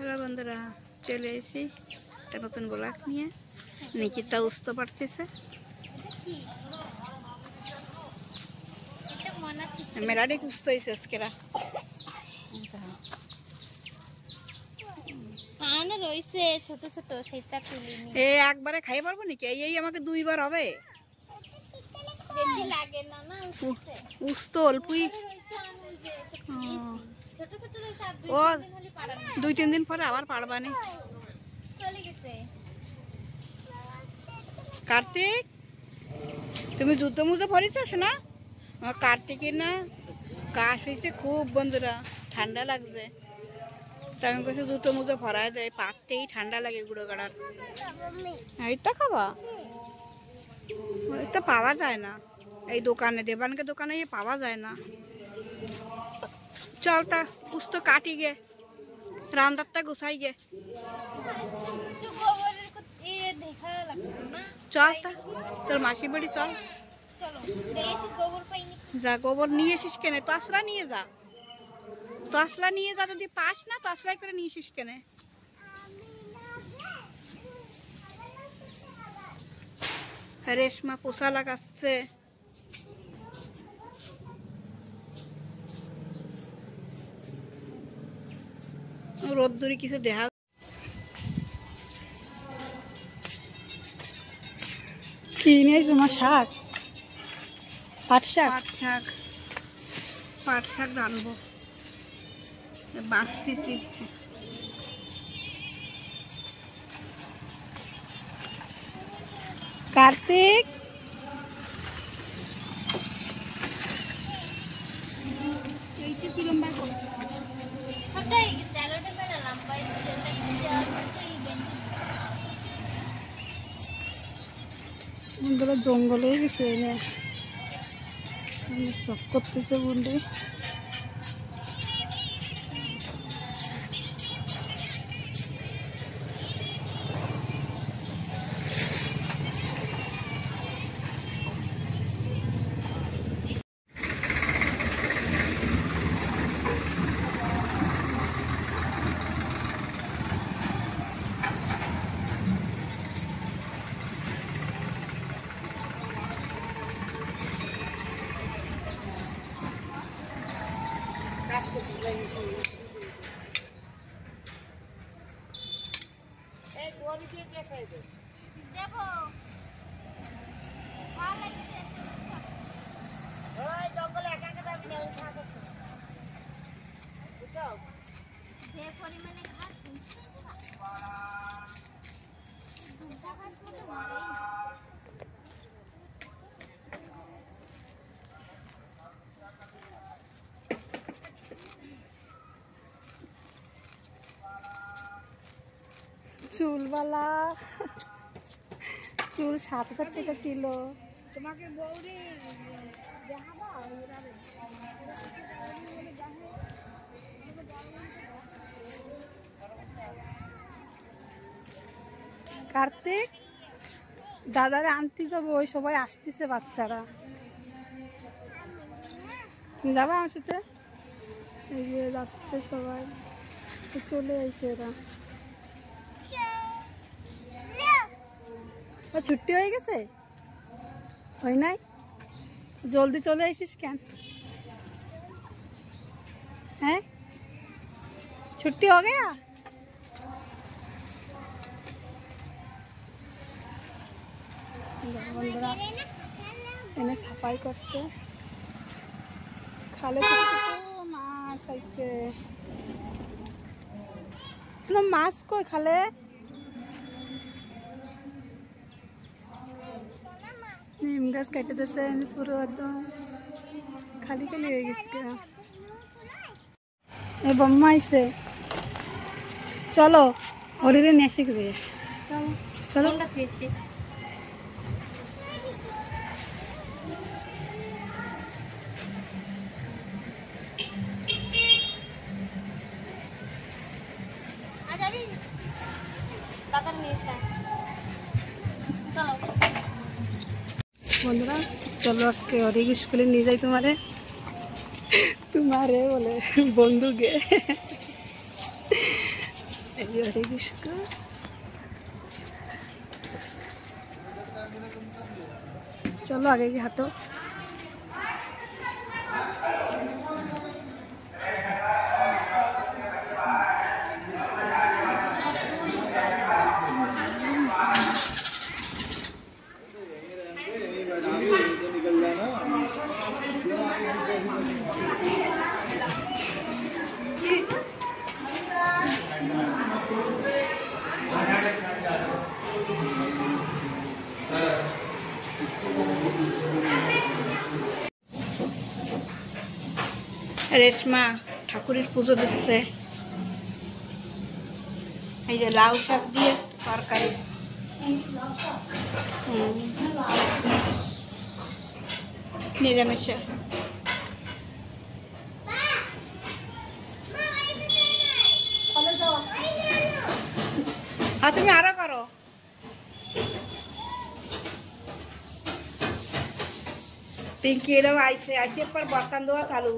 Hello বন্ধুরা, চলে এসেছি একটা নতুন ব্লগ নিয়ে। নিকিতা বুঝতে পারতেছে মেলাটি কুস্ত হয়েছে আজকেরা রয়েছে ছোট ছোট সেটা তুলিনি। একবারে খাই পারবো নাকি? এই আমাকে দুইবার হবে। বেশি লাগে না না উস্ত অল্পই। ছোট ছোট রয়েছে আর ও 2-3 দিন পরে আবার পারবা নি। চলে গেছে। কার্তিক, তুমি জুতো মুজো পরিছ না? কার্তিকের না কাশ হয়েছে খুব বন্ধুরা, ঠান্ডা লাগছে। আমি কাছে জুতো মুজো ভরায় দেয়, পাকতেই ঠান্ডা লাগে গুঁড়ো গাড়ার। এই তো খাবা, তো পাওয়া যায় না এই দোকানে, দেবানকে দোকানে পাওয়া যায় না। চল তা কুস্তো কাটি গে, রান্দারটা গুছাই গে। চল তা তোর মাসি বাড়ি চল। যা গোবর নিয়ে এসিস কেনে, তসরা নিয়ে যা, তসলা নিয়ে যা। যদি পাস না তসলাই করে নিয়ে এসিস কেনে। রেশমা পোষা লাগাচ্ছে। রোদ্দুরি কিছু দেখা। কি নিয়ে তোমার শাক? পাট শাক। পাট শাক রানবো, বাঁচতেছি। কার্তিক, জঙ্গলে গেছে সব করতেছে বন্ধু। চুলওয়ালা চুল 7,000 টাকা কিলো। তোমাকে বৌদি কার্তিক, দাদারে আনতে যাবো, ওই সবাই আসতেছে বাচ্চারা। যাবে আমার সাথে? এই যে যাচ্ছে সবাই, চলে আসছে এরা। ছুটি হয়ে গেছে? হয় নাই? জলদি চলে আসিস কেন? হ্যাঁ, ছুट्टी हो गया? বন্ধুরা এনে সাফাই করছে, খালে মাছ আইছে। মাছ কই খালে? নিম গাছ কেটে দিয়েছে পুরো একদম খালি খালি হয়ে গেছে। এই বম্মা আইছে, চলো হরিরে নিয়ে আসি। চলো বন্ধুরা, চলো আজকে অরিক স্কুলে নিয়ে যাই তোমারে। তোমারে বলে বন্ধুকে হরে কৃষ্ণ। চলো আগে গিয়ে হাঁটো। রেশমা ঠাকুরের পুজো দিচ্ছে। এই যে লাউ শাক দিয়ে তরকারি। নিরামিষ। হ্যাঁ তুমি আরো করো। পিঙ্কি এরাও আইসে আইসে পর বর্তন দেওয়া চালু।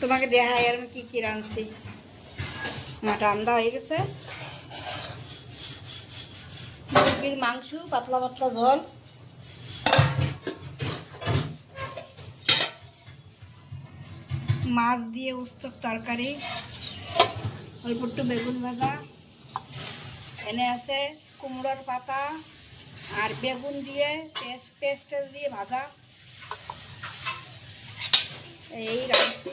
তোমাকে দেখাই আর আমি কি কি রাঁধছি। আমার রান্না হয়ে গেছে। মুরগির মাংস, পাতলা পাতলা ঝোল, মাছ দিয়ে উস্তক তরকারি, অল্প একটু বেগুন ভাজা, এনে আছে কুমড়োর পাতা আর বেগুন দিয়ে পেস্ট দিয়ে ভাজা। এই রাঁধছি।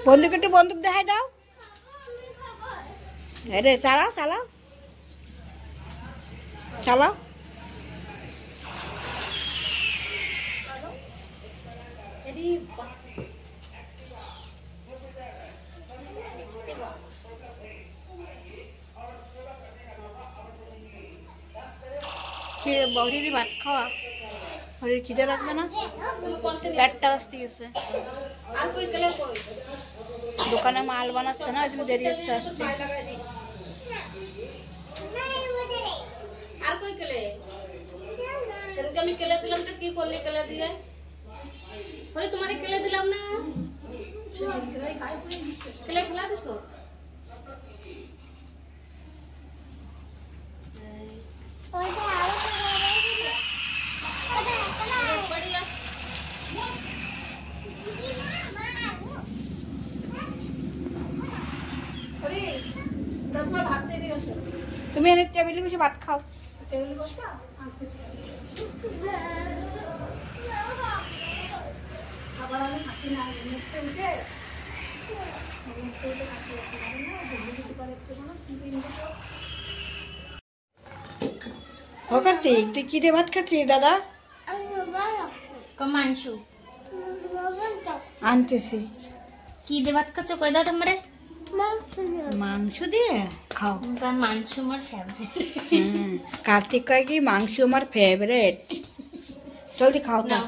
বন্দুক একটু বন্দুক দেখাই দাও। রে চালাও চালাও চালাও। বৌরির ভাত খাওয়া, হরির খিদে লাগবে না? পেটটা আসতে গেছে। দোকানে মাল বানাচ্ছে না, ওই জন্য দেরি হচ্ছে আসতে। আর কই কেলে সেদিনকে আমি কেলে দিলাম তো কি করলি কেলে দিয়ে বলে তোমারে কেলে দিলাম না কেলে ফেলা দিছো তুমি এনে টেবিলে বসে ভাত খাও। টেবিলে বসবা আবার আমি হাঁটি না মুখতে উঠে ও কার্তিক, তুই কি দিয়ে ভাত খাচ্ছিস দাদা? মাংসু আনতেছি। কি দিয়ে ভাত খাচ্ছ কই দাও আমারে মাংস দিয়ে খাও। মাংস আমার ফেভারিট কার্তিক কয় কি মাংস আমার ফেভারিট। জলদি খাও তো।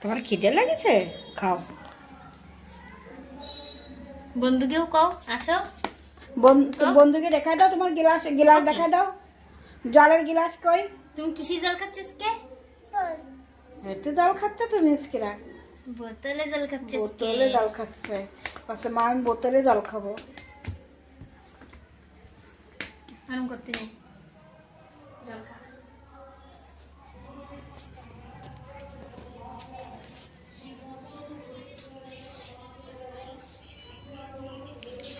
তোমার খিদে লাগেছে, খাও। বন্ধুকেও কও আসো। বন্ধুকে দেখাই দাও তোমার গিলাস দেখাই দাও। জলের গিলাস কই? তুমি কিসি জল খাচ্ছিস কে? এতে জল খাচ্ছ তুমি? ইসকিরা বোতলে জল খাচ্ছিস কে? বোতলে জল খাচ্ছে। পাশে মা আমি বোতলে জল খাবো। আরাম করতে নেই জল খা।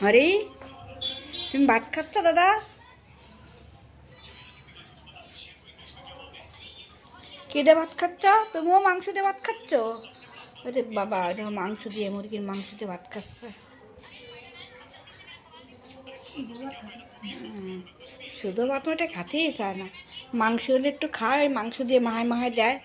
হরি, তুমি ভাত খাচ্ছ দাদা? কি দিয়ে ভাত খাচ্ছ? তুমিও মাংস দিয়ে ভাত খাচ্ছ? আরে বাবা, দেখো মাংস দিয়ে, মুরগির মাংস দিয়ে ভাত খাচ্ছে। শুধু ভাত ওটা খাতেই চায় না, মাংস হলে একটু খায়, মাংস দিয়ে মাহায় মাহায় দেয়।